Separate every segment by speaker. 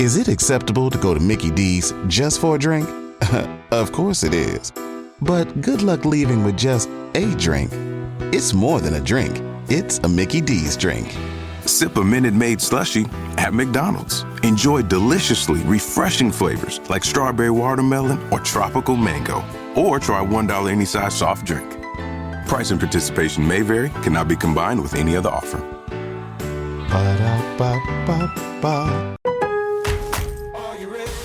Speaker 1: Is it acceptable to go to Mickey D's just for a drink? Of course it is. But good luck leaving with just a drink. It's more than a drink. It's a Mickey D's drink.
Speaker 2: Sip a Minute Maid slushie at McDonald's. Enjoy deliciously refreshing flavors like strawberry watermelon or tropical mango. Or try $1 any size soft drink. Price and participation may vary, cannot be combined with any other offer.
Speaker 1: Ba-da-ba-ba-ba.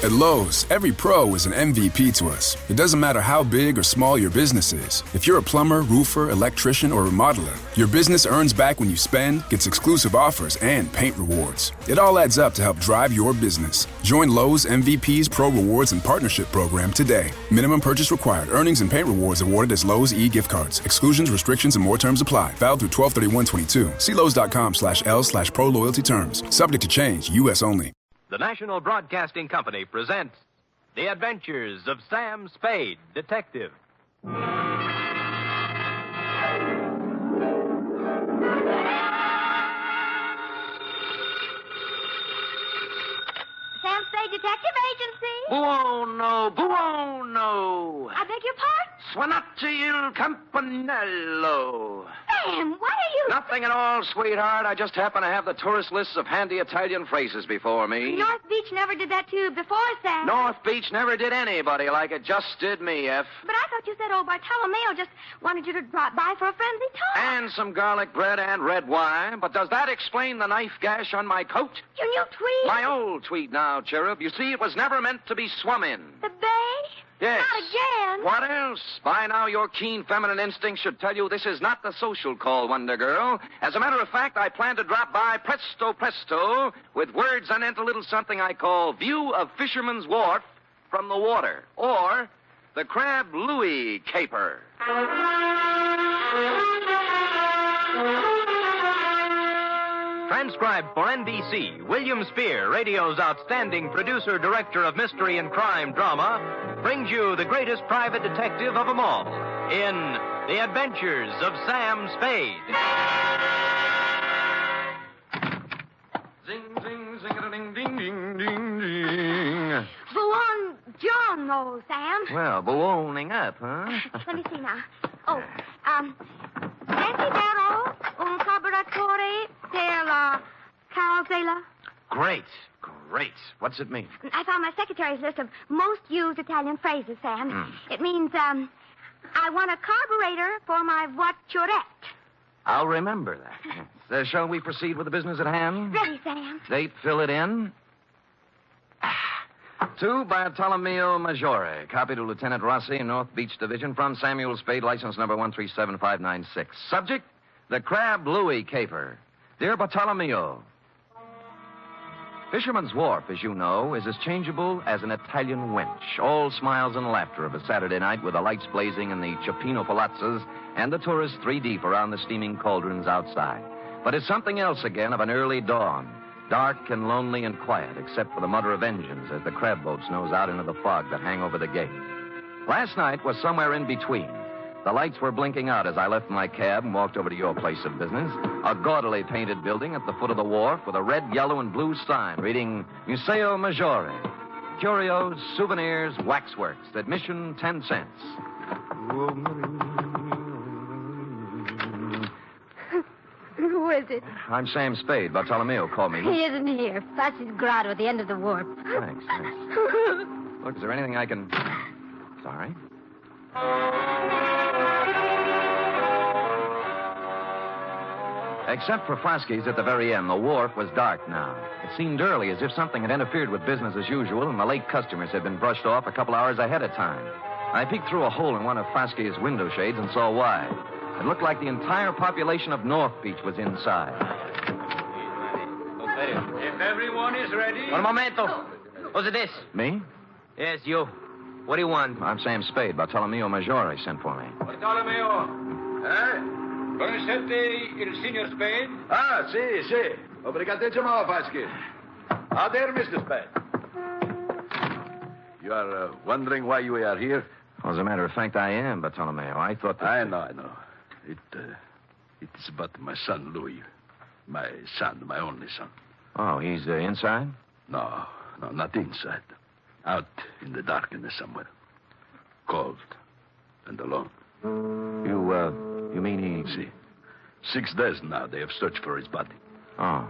Speaker 3: At Lowe's, every pro is an MVP to us. It doesn't matter how big or small your business is. If you're a plumber, roofer, electrician, or remodeler, your business earns back when you spend, gets exclusive offers, and paint rewards. It all adds up to help drive your business. Join Lowe's MVP's Pro Rewards and Partnership Program today. Minimum purchase required. Earnings and paint rewards awarded as Lowe's e-gift cards. Exclusions, restrictions, and more terms apply. Valid through 12/31/22. See Lowe's.com/L/Pro Loyalty Terms. Subject to change. U.S. only.
Speaker 4: The National Broadcasting Company presents The Adventures of Sam Spade, Detective.
Speaker 5: Sam Spade Detective Agency.
Speaker 6: Buono, buono.
Speaker 5: I beg your pardon?
Speaker 6: Suonate il campanello.
Speaker 5: Sam, what are you...
Speaker 6: Nothing at all, sweetheart. I just happen to have the tourist lists of handy Italian phrases before me.
Speaker 5: North Beach never did that to you before, Sam.
Speaker 6: North Beach never did anybody like it just did me, F.
Speaker 5: But I thought you said old Bartolomeo just wanted you to drop by for a friendly talk.
Speaker 6: And some garlic bread and red wine. But does that explain the knife gash on my coat?
Speaker 5: Your new tweet?
Speaker 6: My old tweet now, Cherub. You see, it was never meant to be swum in.
Speaker 5: The bay?
Speaker 6: Yes.
Speaker 5: Not again.
Speaker 6: What else? By now, your keen feminine instinct should tell you this is not the social call, Wonder Girl. As a matter of fact, I plan to drop by presto presto with words anent a little something I call View of Fisherman's Wharf from the Water, or the Crab Louis Caper.
Speaker 4: Transcribed for NBC, William Spier, radio's outstanding producer, director of mystery and crime drama, brings you the greatest private detective of them all in The Adventures of Sam Spade.
Speaker 6: Zing, zing, zing-a-ding-ding-ding-ding-ding.
Speaker 5: Buongiorno, Sam.
Speaker 6: Well, boning up, huh?
Speaker 5: Let me see now. Oh, Desidero un carburatore per la carrozzella.
Speaker 6: Great. What's it mean?
Speaker 5: I found my secretary's list of most used Italian phrases, Sam. It means, I want a carburetor for my voiturette.
Speaker 6: I'll remember that. Yes. Shall we proceed with the business at hand?
Speaker 5: Ready, Sam.
Speaker 6: Date, fill it in. To Bartolomeo Maggiore, copy to Lieutenant Rossi, North Beach Division, from Samuel Spade, license number 137596. Subject, the Crab Louis Caper. Dear Bartolomeo, Fisherman's Wharf, as you know, is as changeable as an Italian wench. All smiles and laughter of a Saturday night with the lights blazing in the Cioppino palazzas and the tourists 3 deep around the steaming cauldrons outside. But it's something else again of an early dawn. Dark and lonely and quiet, except for the mutter of engines as the crab boats nose out into the fog that hang over the gate. Last night was somewhere in between. The lights were blinking out as I left my cab and walked over to your place of business, a gaudily painted building at the foot of the wharf with a red, yellow, and blue sign reading Museo Maggiore. Curios, souvenirs, waxworks. Admission, 10 cents.
Speaker 5: Who is it?
Speaker 6: I'm Sam Spade. Bartolomeo called me.
Speaker 5: He isn't here. That's his grotto at the end of the wharf.
Speaker 6: Thanks. Look, is there anything I can... Sorry. Except for Flaskies at the very end, the wharf was dark now. It seemed early, as if something had interfered with business as usual, and the late customers had been brushed off a couple hours ahead of time. I peeked through a hole in one of Flaskies' window shades and saw why. It looked like the entire population of North Beach was inside.
Speaker 7: If everyone is ready...
Speaker 4: Un momento. Who's this?
Speaker 6: Me?
Speaker 4: Yes, you. What do you want?
Speaker 6: I'm Sam Spade. Bartolomeo Maggiore sent for me.
Speaker 7: Bartolomeo. Conoscete il signor Spade?
Speaker 8: Ah, sì. Obrigatissimo, Vaschi. Ah, there, Mr. Spade. You are wondering why you are here?
Speaker 6: Well, as a matter of fact, I am, Bartolomeo. I thought that...
Speaker 8: I know. It's about my son, Louis. My son, my only son.
Speaker 6: Oh, he's inside?
Speaker 8: No, No, not inside. Out in the darkness somewhere. Cold and alone.
Speaker 6: You mean he...
Speaker 8: See, 6 days now they have searched for his body.
Speaker 6: Oh,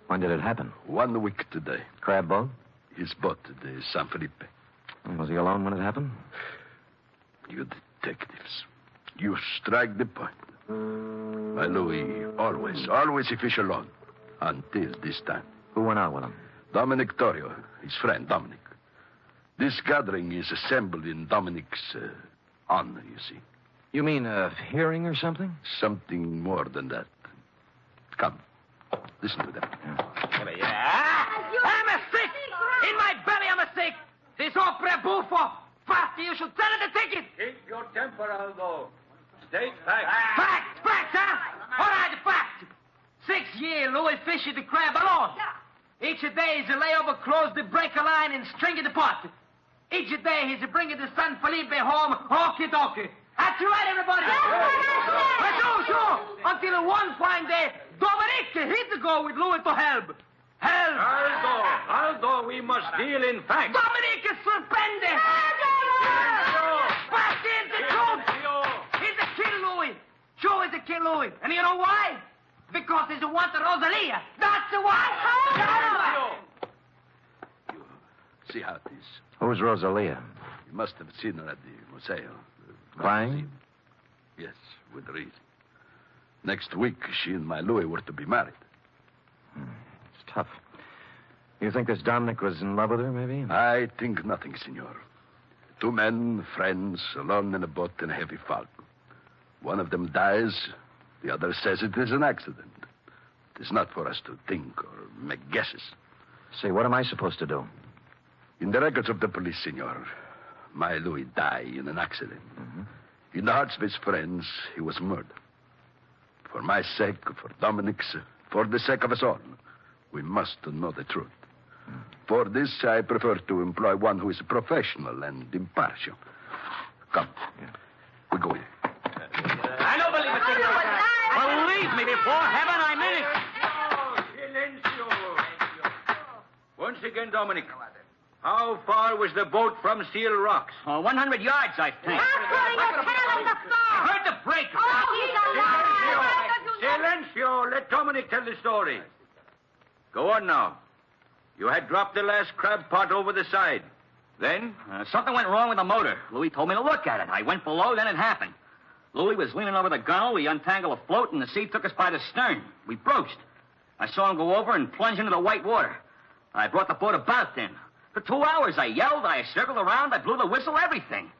Speaker 6: when did it happen?
Speaker 8: 1 week today.
Speaker 6: Crab boat?
Speaker 8: His boat, the San Felipe.
Speaker 6: Was he alone when it happened?
Speaker 8: You detectives, you strike the point. My Louis always he fish alone. Until this time.
Speaker 6: Who went out with him?
Speaker 8: Dominic Torrio, his friend, Dominic. This gathering is assembled in Dominic's honor, you see.
Speaker 6: You mean a hearing or something?
Speaker 8: Something more than that. Come, listen to them.
Speaker 7: I'm a sick! In my belly, I'm a sick! This opera buffo! Fast, you should sell it a ticket!
Speaker 9: Keep your temper, Aldo. State facts.
Speaker 7: Facts, huh? All right, facts. 6 years, Louis fished the crab alone. Each day he's a layover, close the breaker line, and string the pot. Each day he's a bringing the San Felipe home, okie-dokie. That's right, everybody. Sure. Until one fine day, Dominic hit the go with Louis to help.
Speaker 9: Aldo, we must deal in facts.
Speaker 7: Dominic is suspended. Fact is the truth. He's a kill Louis. Sure, he's a kill Louis. And you know why? Because he's a want of Rosalia. That's the why.
Speaker 8: You see how it is.
Speaker 6: Who's Rosalia?
Speaker 8: You must have seen her at the museo.
Speaker 6: Crying?
Speaker 8: Yes, with reason. Next week, she and my Louis were to be married.
Speaker 6: It's tough. You think this Dominic was in love with her, maybe?
Speaker 8: I think nothing, senor. 2 men, friends, alone in a boat in a heavy fog. One of them dies. The other says it is an accident. It is not for us to think or make guesses.
Speaker 6: Say, what am I supposed to do?
Speaker 8: In the records of the police, senor, my Louis died in an accident. In the hearts of his friends, he was murdered. For my sake, for Dominic's, for the sake of us all, we must know the truth. For this, I prefer to employ one who is professional and impartial. Come. We go in.
Speaker 7: I don't believe it. Believe me, before heaven, I mean it.
Speaker 9: Silencio. Once again, Dominic. How far was the boat from Seal Rocks?
Speaker 7: 100 yards, I think. Heard the break.
Speaker 9: Silencio. Let Dominic tell the story. Go on now. You had dropped the last crab pot over the side. Then?
Speaker 7: Something went wrong with the motor. Louis told me to look at it. I went below, then it happened. Louis was leaning over the gunwale. We untangled a float, and the sea took us by the stern. We broached. I saw him go over and plunge into the white water. I brought the boat about then. For 2 hours, I yelled, I circled around, I blew the whistle, everything.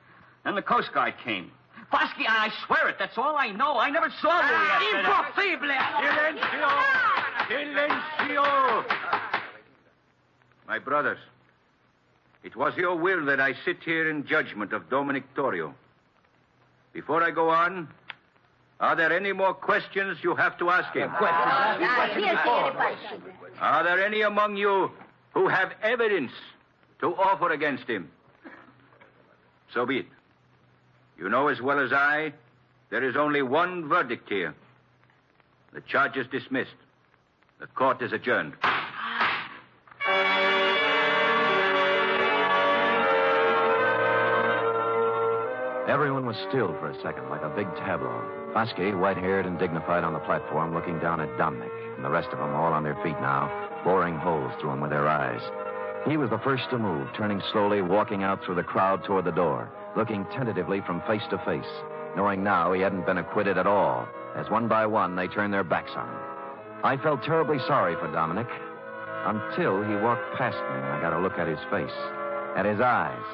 Speaker 7: Then the Coast Guard came. Fosky, I swear it, that's all I know. I never saw Louis after
Speaker 9: Silencio! My brothers, it was your will that I sit here in judgment of Dominic Torrio. Before I go on, are there any more questions you have to ask him? Are there any among you who have evidence to offer against him? So be it. You know as well as I, there is only one verdict here. The charge is dismissed. The court is adjourned.
Speaker 6: Everyone was still for a second, like a big tableau. Fosky, white-haired and dignified on the platform, looking down at Dominic, and the rest of them all on their feet now, boring holes through him with their eyes. He was the first to move, turning slowly, walking out through the crowd toward the door, looking tentatively from face to face, knowing now he hadn't been acquitted at all, as one by one they turned their backs on him. I felt terribly sorry for Dominic, until he walked past me and I got a look at his face, at his eyes.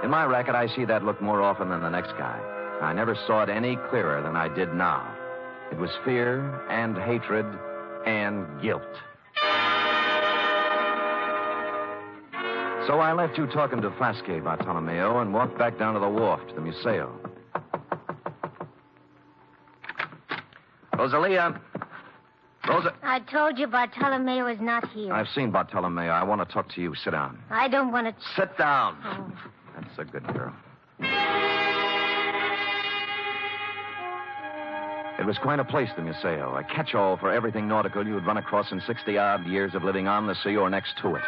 Speaker 6: In my racket, I see that look more often than the next guy. I never saw it any clearer than I did now. It was fear and hatred and guilt. So I left you talking to Fosky, Bartolomeo, and walked back down to the wharf to the museo. Rosalia.
Speaker 10: I told you Bartolomeo is not here.
Speaker 6: I've seen Bartolomeo. I want to talk to you. Sit down.
Speaker 10: I don't want to...
Speaker 6: Sit down.
Speaker 10: Oh.
Speaker 6: That's a good girl. It was quite a place, the museo. A catch-all for everything nautical you'd run across in 60-odd years of living on the sea or next to it.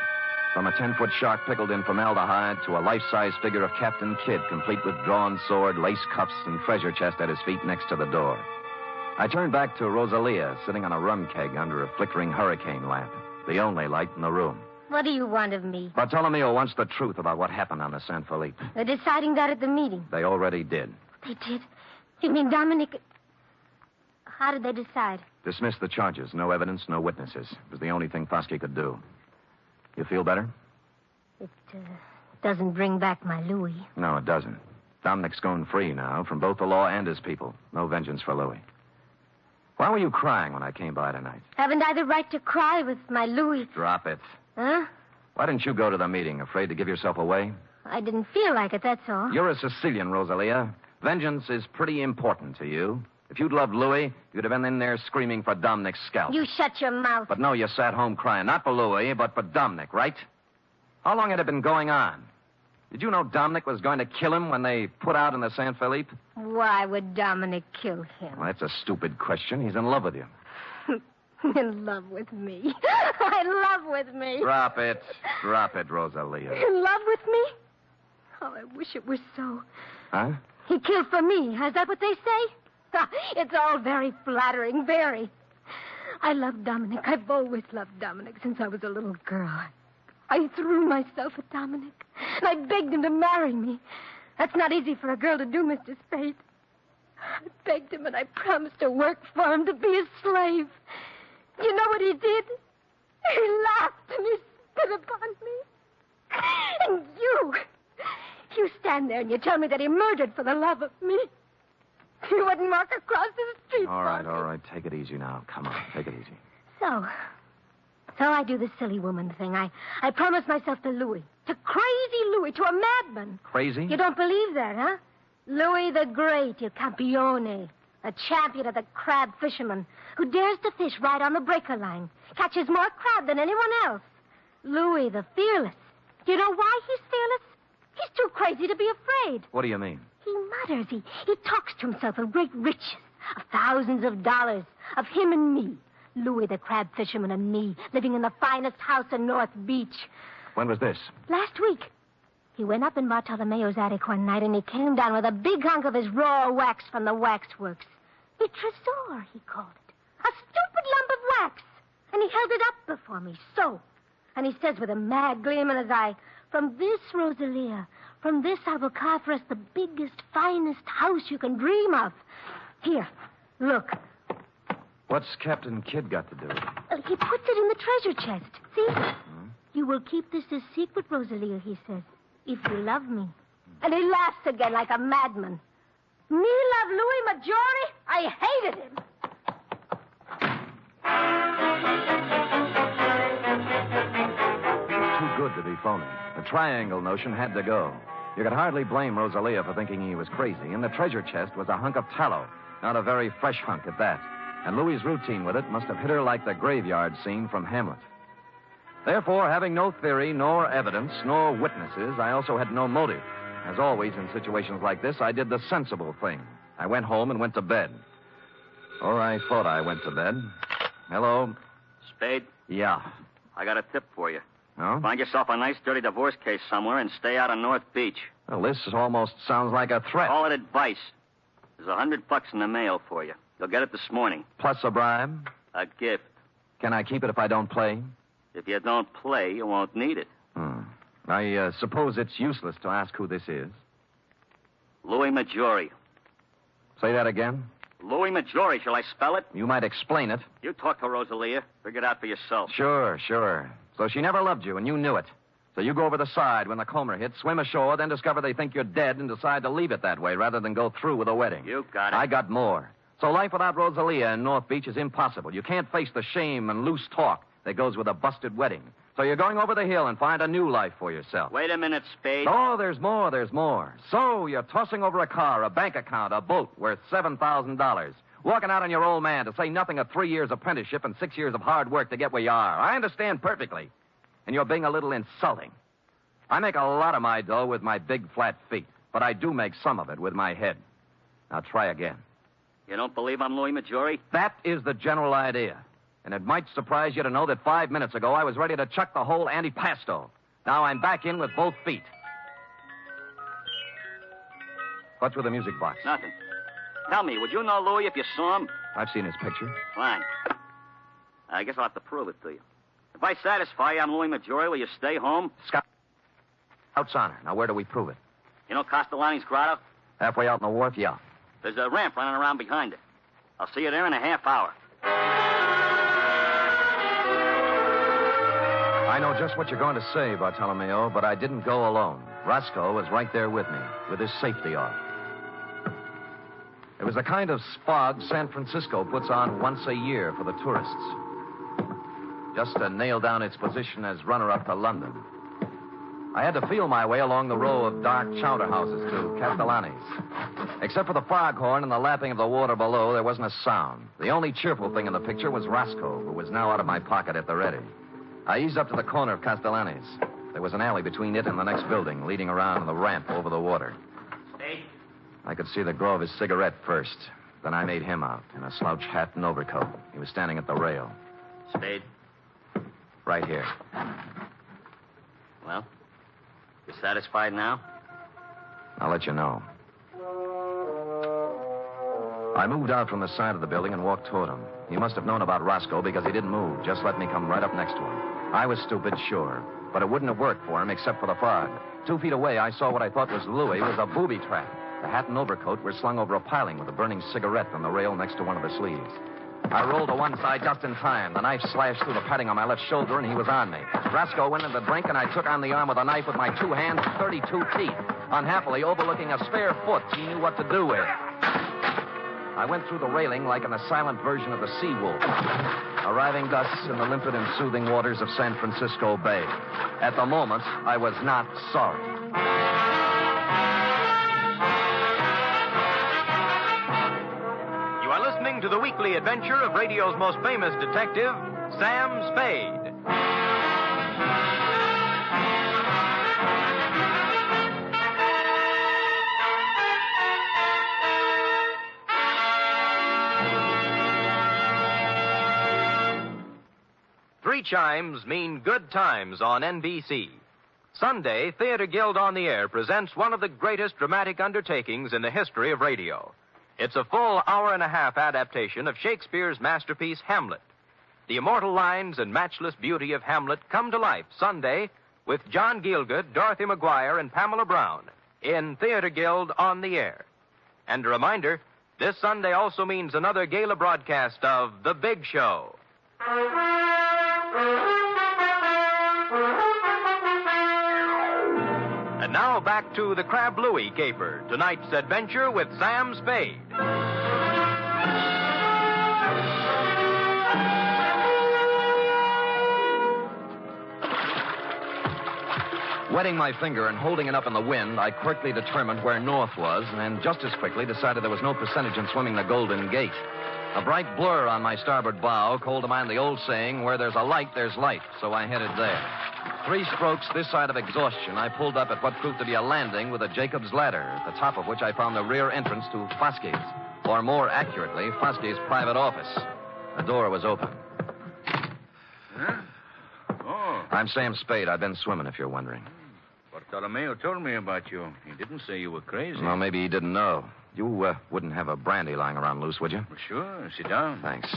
Speaker 6: From a 10-foot shark pickled in formaldehyde to a life-size figure of Captain Kidd, complete with drawn sword, lace cuffs, and treasure chest at his feet next to the door. I turned back to Rosalia, sitting on a rum keg under a flickering hurricane lamp, the only light in the room.
Speaker 10: What do you want of me?
Speaker 6: Bartolomeo wants the truth about what happened on the San Felipe.
Speaker 10: They're deciding that at the meeting.
Speaker 6: They already did.
Speaker 10: They did? You mean Dominic... How did they decide?
Speaker 6: Dismiss the charges. No evidence, no witnesses. It was the only thing Foskey could do. You feel better?
Speaker 10: It doesn't bring back my Louis.
Speaker 6: No, it doesn't. Dominic's going free now from both the law and his people. No vengeance for Louis. Why were you crying when I came by tonight?
Speaker 10: Haven't I the right to cry with my Louis?
Speaker 6: Drop it.
Speaker 10: Huh?
Speaker 6: Why didn't you go to the meeting? Afraid to give yourself away?
Speaker 10: I didn't feel like it, that's all.
Speaker 6: You're a Sicilian, Rosalia. Vengeance is pretty important to you. If you'd loved Louis, you'd have been in there screaming for Dominic's scalp.
Speaker 10: You shut your mouth.
Speaker 6: But no, you sat home crying. Not for Louis, but for Dominic, right? How long had it been going on? Did you know Dominic was going to kill him when they put out in the San Felipe?
Speaker 10: Why would Dominic kill him?
Speaker 6: Well, that's a stupid question. He's in love with you.
Speaker 10: In love with me. In love with me.
Speaker 6: Drop it. Drop it, Rosalia.
Speaker 10: In love with me? Oh, I wish it were so.
Speaker 6: Huh?
Speaker 10: He killed for me. Is that what they say? It's all very flattering, very. I love Dominic. I've always loved Dominic since I was a little girl. I threw myself at Dominic, and I begged him to marry me. That's not easy for a girl to do, Mr. Spade. I begged him, and I promised to work for him, to be his slave. You know what he did? He laughed and he spit upon me. And you stand there and you tell me that he murdered for the love of me. You wouldn't walk across the street.
Speaker 6: All right. Take it easy now. Come on, take it easy.
Speaker 10: So I do the silly woman thing. I promise myself to Louis. To crazy Louis, to a madman.
Speaker 6: Crazy?
Speaker 10: You don't believe that, huh? Louis the Great, il campione, a champion of the crab fishermen, who dares to fish right on the breaker line, catches more crab than anyone else. Louis the Fearless. Do you know why he's fearless? He's too crazy to be afraid.
Speaker 6: What do you mean?
Speaker 10: He mutters. He talks to himself of great riches, of thousands of dollars, of him and me. Louis the crab fisherman and me, living in the finest house in North Beach.
Speaker 6: When was this?
Speaker 10: Last week. He went up in Bartolomeo's attic one night, and he came down with a big hunk of his raw wax from the waxworks. A tresor, he called it. A stupid lump of wax. And he held it up before me, so. And he says with a mad gleam in his eye, "From this, Rosalia, from this I will carve for us the biggest, finest house you can dream of. Here, look."
Speaker 6: What's Captain Kidd got to do with it?
Speaker 10: He puts it in the treasure chest. See? You will keep this a secret, Rosalia, he says, if you love me. And he laughs again like a madman. Me love Louis Maggiore? I hated him.
Speaker 6: Too good to be phony. The triangle notion had to go. You could hardly blame Rosalia for thinking he was crazy, and the treasure chest was a hunk of tallow, not a very fresh hunk at that. And Louis's routine with it must have hit her like the graveyard scene from Hamlet. Therefore, having no theory, nor evidence, nor witnesses, I also had no motive. As always in situations like this, I did the sensible thing. I went home and went to bed. Or I thought I went to bed. Hello?
Speaker 7: Spade?
Speaker 6: Yeah.
Speaker 7: I got a tip for you.
Speaker 6: Oh?
Speaker 7: Find yourself a nice, dirty divorce case somewhere and stay out of North Beach.
Speaker 6: Well, this almost sounds like a threat.
Speaker 7: Call it advice. There's $100 in the mail for you. You'll get it this morning.
Speaker 6: Plus a bribe?
Speaker 7: A gift.
Speaker 6: Can I keep it if I don't play?
Speaker 7: If you don't play, you won't need it.
Speaker 6: I suppose it's useless to ask who this is.
Speaker 7: Louis Maggiore.
Speaker 6: Say that again?
Speaker 7: Louis Maggiore. Shall I spell it?
Speaker 6: You might explain it.
Speaker 7: You talk to Rosalia. Figure it out for yourself.
Speaker 6: Sure. So she never loved you, and you knew it. So you go over the side when the comber hits, swim ashore, then discover they think you're dead and decide to leave it that way rather than go through with a wedding.
Speaker 7: You got it.
Speaker 6: I got more. So life without Rosalia in North Beach is impossible. You can't face the shame and loose talk that goes with a busted wedding. So you're going over the hill and find a new life for yourself.
Speaker 7: Wait a minute, Spade.
Speaker 6: Oh, there's more. So you're tossing over a car, a bank account, a boat worth $7,000. Walking out on your old man, to say nothing of 3 years apprenticeship and 6 years of hard work to get where you are. I understand perfectly. And you're being a little insulting. I make a lot of my dough with my big flat feet, but I do make some of it with my head. Now try again.
Speaker 7: You don't believe I'm Louis Maggiore?
Speaker 6: That is the general idea. And it might surprise you to know that 5 minutes ago I was ready to chuck the whole antipasto. Now I'm back in with both feet. What's with the music box?
Speaker 7: Nothing. Tell me, would you know Louis if you saw him?
Speaker 6: I've seen his picture.
Speaker 7: Fine. I guess I'll have to prove it to you. If I satisfy you I'm Louis Majori, will you stay home?
Speaker 6: Scout's honor. Now, where do we prove it?
Speaker 7: You know Castellani's grotto?
Speaker 6: Halfway out on the wharf, yeah.
Speaker 7: There's a ramp running around behind it. I'll see you there in a half hour.
Speaker 6: I know just what you're going to say, Bartolomeo, but I didn't go alone. Roscoe was right there with me, with his safety off. It was the kind of spog San Francisco puts on once a year for the tourists, just to nail down its position as runner-up to London. I had to feel my way along the row of dark chowder houses to Castellani's. Except for the foghorn and the lapping of the water below, there wasn't a sound. The only cheerful thing in the picture was Roscoe, who was now out of my pocket at the ready. I eased up to the corner of Castellani's. There was an alley between it and the next building, leading around to the ramp over the water.
Speaker 7: Spade?
Speaker 6: I could see the glow of his cigarette first. Then I made him out in a slouch hat and overcoat. He was standing at the rail.
Speaker 7: Spade?
Speaker 6: Right here.
Speaker 7: Well, you satisfied now?
Speaker 6: I'll let you know. I moved out from the side of the building and walked toward him. He must have known about Roscoe because he didn't move, just let me come right up next to him. I was stupid, sure, but it wouldn't have worked for him except for the fog. 2 feet away, I saw what I thought was Louis was a booby trap. The hat and overcoat were slung over a piling with a burning cigarette on the rail next to one of the sleeves. I rolled to one side just in time. The knife slashed through the padding on my left shoulder, and he was on me. Roscoe went into the drink, and I took on the arm with a knife with my 2 hands and 32 teeth. Unhappily, overlooking a spare foot he knew what to do with. I went through the railing like in a silent version of the Sea Wolf, arriving thus in the limpid and soothing waters of San Francisco Bay. At the moment, I was not sorry.
Speaker 4: You are listening to the weekly adventure of radio's most famous detective, Sam Spade. Three chimes mean good times on NBC. Sunday, Theater Guild on the Air presents one of the greatest dramatic undertakings in the history of radio. It's a full hour-and-a-half adaptation of Shakespeare's masterpiece, Hamlet. The immortal lines and matchless beauty of Hamlet come to life Sunday with John Gielgud, Dorothy McGuire, and Pamela Brown in Theater Guild on the Air. And a reminder, this Sunday also means another gala broadcast of The Big Show. And now back to the Crab Louie caper, tonight's adventure with Sam Spade.
Speaker 6: Wetting my finger and holding it up in the wind, I quickly determined where north was, and just as quickly decided there was no percentage in swimming the Golden Gate. A bright blur on my starboard bow called to mind the old saying, where there's a light, there's life, so I headed there. 3 strokes this side of exhaustion, I pulled up at what proved to be a landing with a Jacob's ladder, at the top of which I found the rear entrance to Foske's, or more accurately, Foske's private office. The door was open.
Speaker 9: Huh? Oh.
Speaker 6: I'm Sam Spade. I've been swimming, if you're wondering.
Speaker 9: Bartolomeo told me about you. He didn't say you were crazy.
Speaker 6: Well, maybe he didn't know. You wouldn't have a brandy lying around loose, would you?
Speaker 9: Well, sure. Sit down.
Speaker 6: Thanks.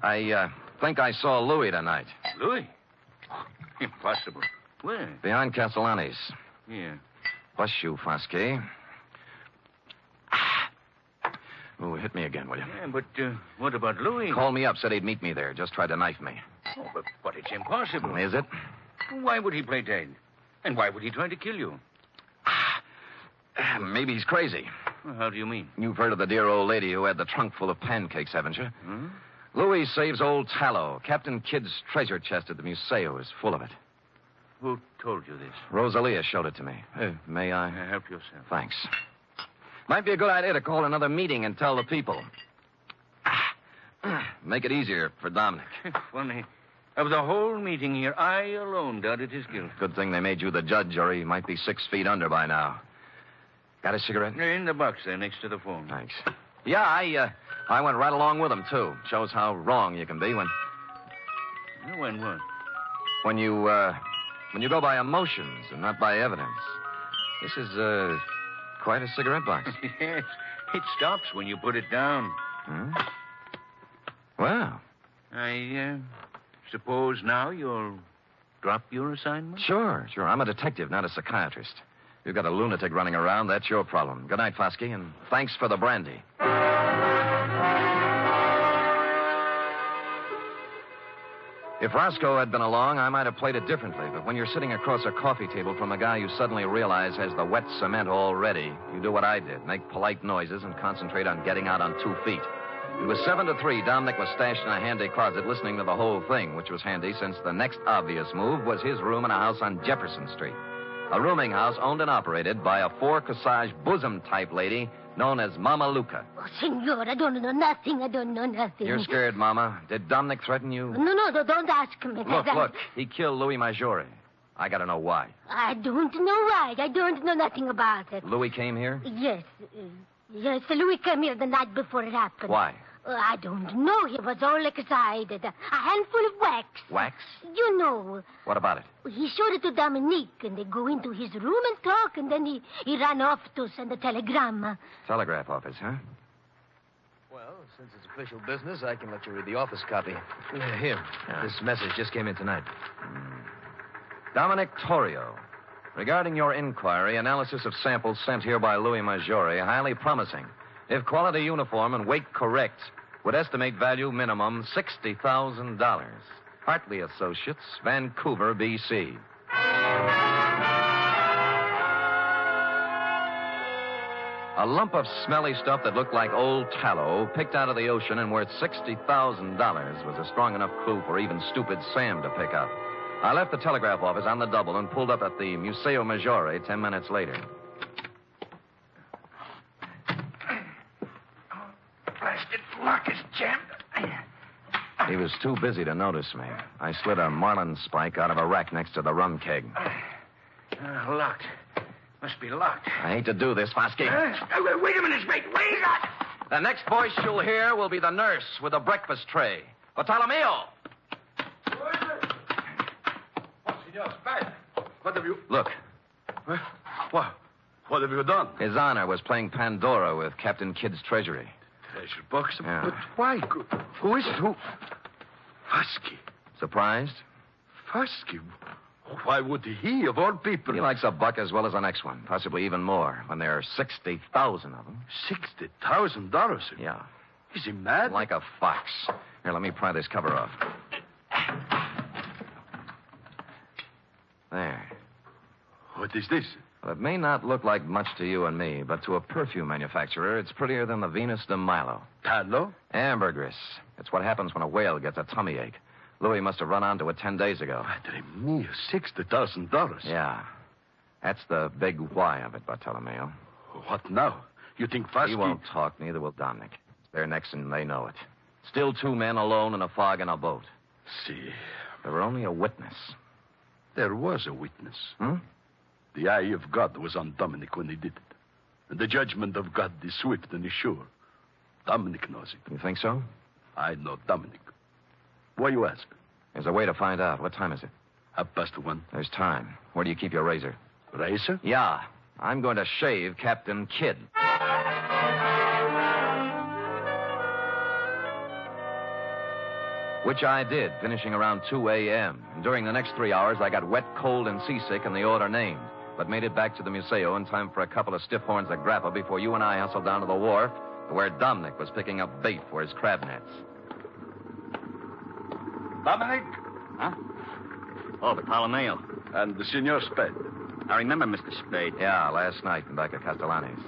Speaker 6: I think I saw Louis tonight.
Speaker 9: Louis? Impossible. Where?
Speaker 6: Behind Castellani's.
Speaker 9: Yeah.
Speaker 6: Bless you, Fosque. Oh, hit me again, will you?
Speaker 9: Yeah, but what about Louis?
Speaker 6: Called me up, said he'd meet me there. Just tried to knife me.
Speaker 9: Oh, but it's impossible.
Speaker 6: Is it?
Speaker 9: Why would he play dead? And why would he try to kill you?
Speaker 6: Maybe he's crazy.
Speaker 9: Well, how do you mean?
Speaker 6: You've heard of the dear old lady who had the trunk full of pancakes, haven't you?
Speaker 9: Hmm?
Speaker 6: Louis saves old Tallow. Captain Kidd's treasure chest at the Museo is full of it.
Speaker 9: Who told you this?
Speaker 6: Rosalia showed it to me. May I?
Speaker 9: Help yourself.
Speaker 6: Thanks. Might be a good idea to call another meeting and tell the people. Make it easier for Dominic.
Speaker 9: Funny. Of the whole meeting here, I alone doubted his guilt.
Speaker 6: Good thing they made you the judge, or he might be 6 feet under by now. Got a cigarette?
Speaker 9: In the box there, next to the phone.
Speaker 6: Thanks. Yeah, I went right along with him, too. Shows how wrong you can be when...
Speaker 9: When what?
Speaker 6: When you when you go by emotions and not by evidence. This is, quite a cigarette box.
Speaker 9: Yes, it stops when you put it down.
Speaker 6: Hmm? Well.
Speaker 9: I suppose now you'll drop your assignment?
Speaker 6: Sure. I'm a detective, not a psychiatrist. You've got a lunatic running around, that's your problem. Good night, Foskey, and thanks for the brandy. If Roscoe had been along, I might have played it differently, but when you're sitting across a coffee table from a guy you suddenly realize has the wet cement all ready, you do what I did, make polite noises and concentrate on getting out on 2 feet. It was 7-3. Dominic was stashed in a handy closet listening to the whole thing, which was handy since the next obvious move was his room in a house on Jefferson Street. A rooming house owned and operated by a 4-corsage bosom-type lady known as Mama Luca.
Speaker 10: Oh, senor, I don't know nothing.
Speaker 6: You're scared, Mama. Did Dominic threaten you?
Speaker 10: No, don't ask me.
Speaker 6: Look. He killed Louis Maggiore. I gotta know why.
Speaker 10: I don't know why. I don't know nothing about it.
Speaker 6: Louis came here?
Speaker 10: Yes, Louis came here the night before it happened.
Speaker 6: Why?
Speaker 10: I don't know. He was all excited. A handful of wax.
Speaker 6: Wax?
Speaker 10: You know.
Speaker 6: What about it?
Speaker 10: He showed it to Dominique, and they go into his room and talk, and then he ran off to send a telegram.
Speaker 6: Telegraph office, huh?
Speaker 11: Well, since it's official business, I can let you read the office copy. Here. This message just came in tonight.
Speaker 6: Dominic Torrio. Regarding your inquiry, analysis of samples sent here by Louis Maggiore, highly promising. If quality uniform and weight correct, would estimate value minimum $60,000. Hartley Associates, Vancouver, B.C. A lump of smelly stuff that looked like old tallow, picked out of the ocean and worth $60,000 was a strong enough clue for even stupid Sam to pick up. I left the telegraph office on the double and pulled up at the Museo Maggiore 10 minutes later.
Speaker 8: Blasted lock is jammed.
Speaker 6: He was too busy to notice me. I slid a marlin spike out of a rack next to the rum keg.
Speaker 8: Locked. Must be locked.
Speaker 6: I hate to do this, Foskey.
Speaker 8: Wait a minute, Spade. Wait up!
Speaker 6: The next voice you'll hear will be the nurse with the breakfast tray. Bartolomeo!
Speaker 8: Senor Spade, what have you...
Speaker 6: Look.
Speaker 8: What have you done?
Speaker 6: His Honor was playing Pandora with Captain Kidd's treasury.
Speaker 8: Treasure box?
Speaker 6: Yeah.
Speaker 8: But why? Who is it? Who? Fosky.
Speaker 6: Surprised?
Speaker 8: Fosky? Why would he, of all people...
Speaker 6: He likes a buck as well as the next one, possibly even more, when there are 60,000 of them.
Speaker 8: $60,000?
Speaker 6: Yeah.
Speaker 8: Is he mad?
Speaker 6: Like a fox. Here, let me pry this cover off. There.
Speaker 8: What is this?
Speaker 6: Well, it may not look like much to you and me, but to a perfume manufacturer, it's prettier than the Venus de Milo.
Speaker 8: Tallow?
Speaker 6: Ambergris. It's what happens when a whale gets a tummy ache. Louis must have run onto it 10 days ago.
Speaker 8: Madre mia, $60,000.
Speaker 6: Yeah. That's the big why of it, Bartolomeo.
Speaker 8: What now? You think Fosky...
Speaker 6: He won't talk, neither will Dominic. They're next and they know it. Still 2 men alone in a fog in a boat.
Speaker 8: See.
Speaker 6: There were only a witness.
Speaker 8: There was a witness.
Speaker 6: Hmm?
Speaker 8: The eye of God was on Dominic when he did it. And the judgment of God is swift and is sure. Dominic knows it.
Speaker 6: You think so?
Speaker 8: I know Dominic. Why you ask?
Speaker 6: There's a way to find out. What time is it?
Speaker 8: 1:30.
Speaker 6: There's time. Where do you keep your razor?
Speaker 8: Razor?
Speaker 6: Yeah. I'm going to shave Captain Kidd. Which I did, finishing around 2 a.m. And during the next 3 hours, I got wet, cold, and seasick in the order named, but made it back to the Museo in time for a couple of stiff horns of grappa before you and I hustled down to the wharf where Dominic was picking up bait for his crab nets.
Speaker 8: Dominic?
Speaker 7: Huh? Oh, Bartolomeo.
Speaker 8: And the Senor Spade.
Speaker 7: I remember Mr. Spade.
Speaker 6: Yeah, last night in back at Castellani's.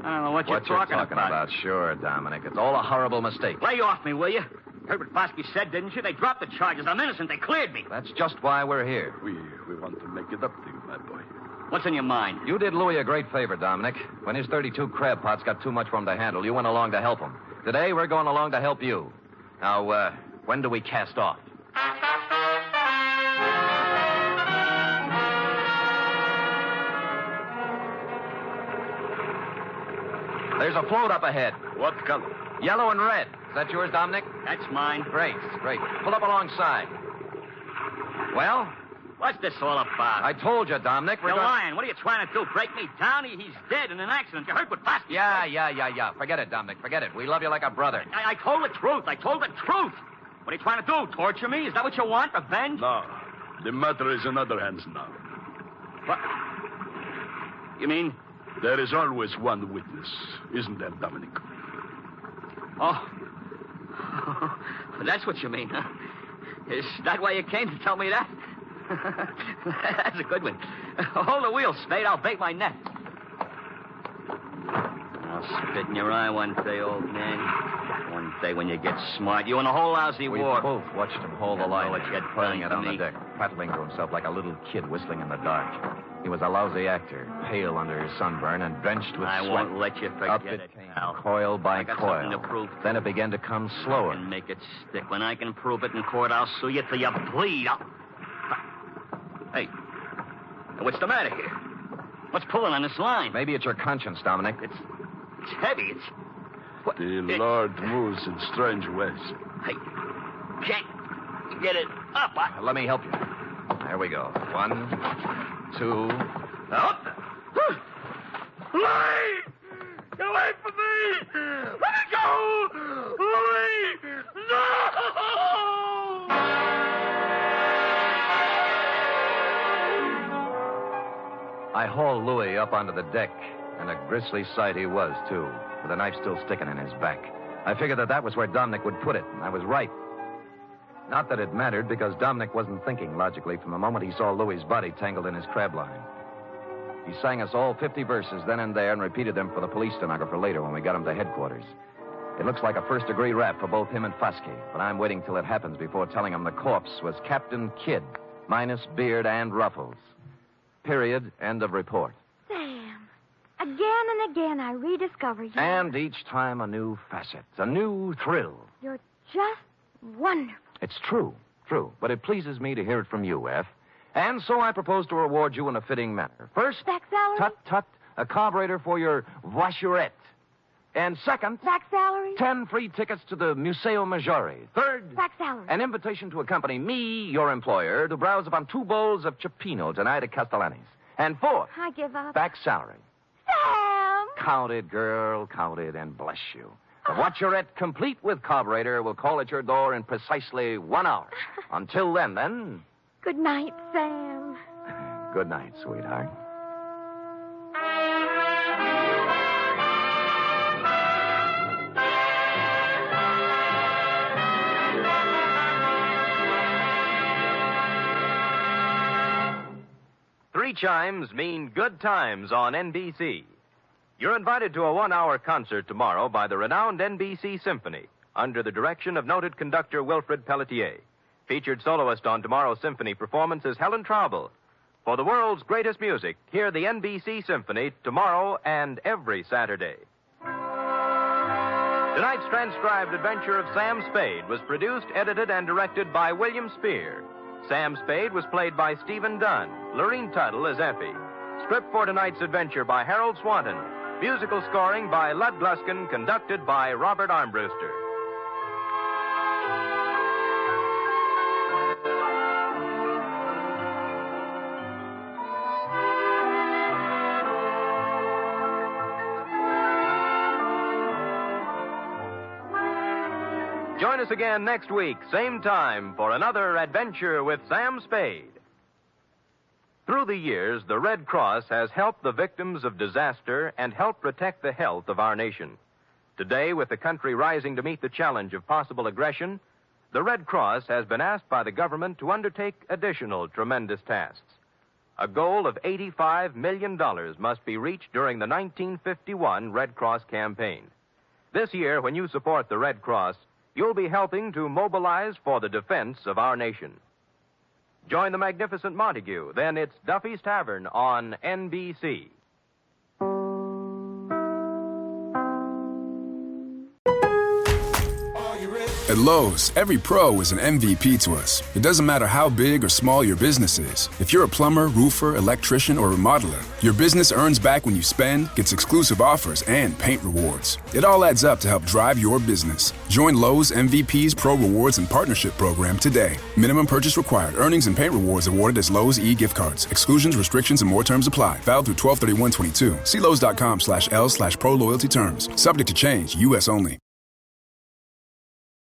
Speaker 7: I don't know what you're talking about.
Speaker 6: Sure, Dominic. It's all a horrible mistake.
Speaker 7: Lay off me, will you? Heard what Fosky said, didn't you? They dropped the charges. I'm innocent. They cleared me.
Speaker 6: That's just why we're here.
Speaker 8: We want to make it up to you, my boy.
Speaker 7: What's in your mind?
Speaker 6: You did Louis a great favor, Dominic. When his 32 crab pots got too much for him to handle, you went along to help him. Today, we're going along to help you. Now, when do we cast off? There's a float up ahead.
Speaker 8: What color?
Speaker 6: Yellow and red. Is that yours, Dominic?
Speaker 7: That's mine.
Speaker 6: Great. Pull up alongside. Well,
Speaker 7: What's this all about?
Speaker 6: I told you, Dominic.
Speaker 7: You're lying. What are you trying to do? Break me down? He's dead in an accident. You hurt with plastic.
Speaker 6: Yeah. Forget it, Dominic. Forget it. We love you like a brother.
Speaker 7: I told the truth. I told the truth. What are you trying to do? Torture me? Is that what you want? Revenge?
Speaker 8: No. The matter is in other hands now.
Speaker 7: What? You mean?
Speaker 8: There is always one witness, isn't there, Dominic?
Speaker 7: Oh. That's what you mean, huh? Is that why you came to tell me that? That's a good one. Hold the wheel, Spade. I'll bait my net. I'll spit in your eye one day, old man. One day when you get smart. You and the whole lousy
Speaker 6: We
Speaker 7: war.
Speaker 6: both watched him hold the line, pulling it on the
Speaker 7: me.
Speaker 6: deck, prattling to himself like a little kid whistling in the dark. He was a lousy actor, pale under his sunburn and drenched with
Speaker 7: I
Speaker 6: sweat.
Speaker 7: won't let you forget
Speaker 6: Up
Speaker 7: it,
Speaker 6: it came,
Speaker 7: pal.
Speaker 6: coil by
Speaker 7: I got
Speaker 6: coil.
Speaker 7: something to prove.
Speaker 6: Then it began to come slower.
Speaker 7: I can make it stick. When I can prove it in court, I'll sue you till you bleed. Hey, what's the matter here? What's pulling on this line?
Speaker 6: Maybe it's your conscience, Dominic.
Speaker 7: It's heavy. It's... What?
Speaker 8: The Lord moves in strange ways.
Speaker 7: Hey, can't get it up.
Speaker 6: Let me help you. There we go. 1, 2...
Speaker 7: Up. Louie! Get away from me! Let me go! Louie! No!
Speaker 6: I hauled Louis up onto the deck, and a grisly sight he was, too, with a knife still sticking in his back. I figured that was where Dominic would put it, and I was right. Not that it mattered, because Dominic wasn't thinking logically from the moment he saw Louis's body tangled in his crab line. He sang us all 50 verses then and there and repeated them for the police stenographer later when we got him to headquarters. It looks like a first-degree rap for both him and Fosky, but I'm waiting till it happens before telling him the corpse was Captain Kidd, minus beard and ruffles. Period. End of report.
Speaker 5: Sam, again and again I rediscover you.
Speaker 6: And each time a new facet, a new thrill.
Speaker 5: You're just wonderful.
Speaker 6: It's true. But it pleases me to hear it from you, F. And so I propose to reward you in a fitting manner. First,
Speaker 5: Back salary?
Speaker 6: tut, a carburetor for your voiturette. And second,
Speaker 5: Back salary?
Speaker 6: 10 free tickets to the Museo Maggiore. Third,
Speaker 5: Back salary.
Speaker 6: an invitation to accompany me, your employer, to browse upon 2 bowls of cioppino tonight at Castellani's. And fourth,
Speaker 5: I give up.
Speaker 6: back salary.
Speaker 5: Sam!
Speaker 6: Count it, girl, count it, and bless you. The voiturette, complete with carburetor, will call at your door in precisely 1 hour. Until then...
Speaker 5: Good night, Sam.
Speaker 6: Good night, sweetheart.
Speaker 12: Three chimes mean good times on NBC. You're invited to a 1-hour concert tomorrow by the renowned NBC Symphony under the direction of noted conductor Wilfred Pelletier. Featured soloist on tomorrow's symphony performance is Helen Traubel. For the world's greatest music, hear the NBC Symphony tomorrow and every Saturday. Tonight's transcribed adventure of Sam Spade was produced, edited, and directed by William Spier. Sam Spade was played by Stephen Dunne. Lurene Tuttle as Effie. Script for tonight's adventure by Harold Swanton. Musical scoring by Lud Gluskin, conducted by Robert Armbruster. Join us again next week, same time, for another adventure with Sam Spade. Through the years, the Red Cross has helped the victims of disaster and helped protect the health of our nation. Today, with the country rising to meet the challenge of possible aggression, the Red Cross has been asked by the government to undertake additional tremendous tasks. A goal of $85 million must be reached during the 1951 Red Cross campaign. This year, when you support the Red Cross, you'll be helping to mobilize for the defense of our nation. Join the magnificent Montague. Then it's Duffy's Tavern on NBC.
Speaker 13: Are you ready?
Speaker 3: At Lowe's, every pro is an MVP to us. It doesn't matter how big or small your business is. If you're a plumber, roofer, electrician, or remodeler, your business earns back when you spend, gets exclusive offers, and paint rewards. It all adds up to help drive your business. Join Lowe's MVP's Pro Rewards and Partnership Program today. Minimum purchase required. Earnings and paint rewards awarded as Lowe's e-gift cards. Exclusions, restrictions, and more terms apply. Valid through 12/31/22. See Lowe's.com/L/Pro Loyalty terms. Subject to change. U.S. only.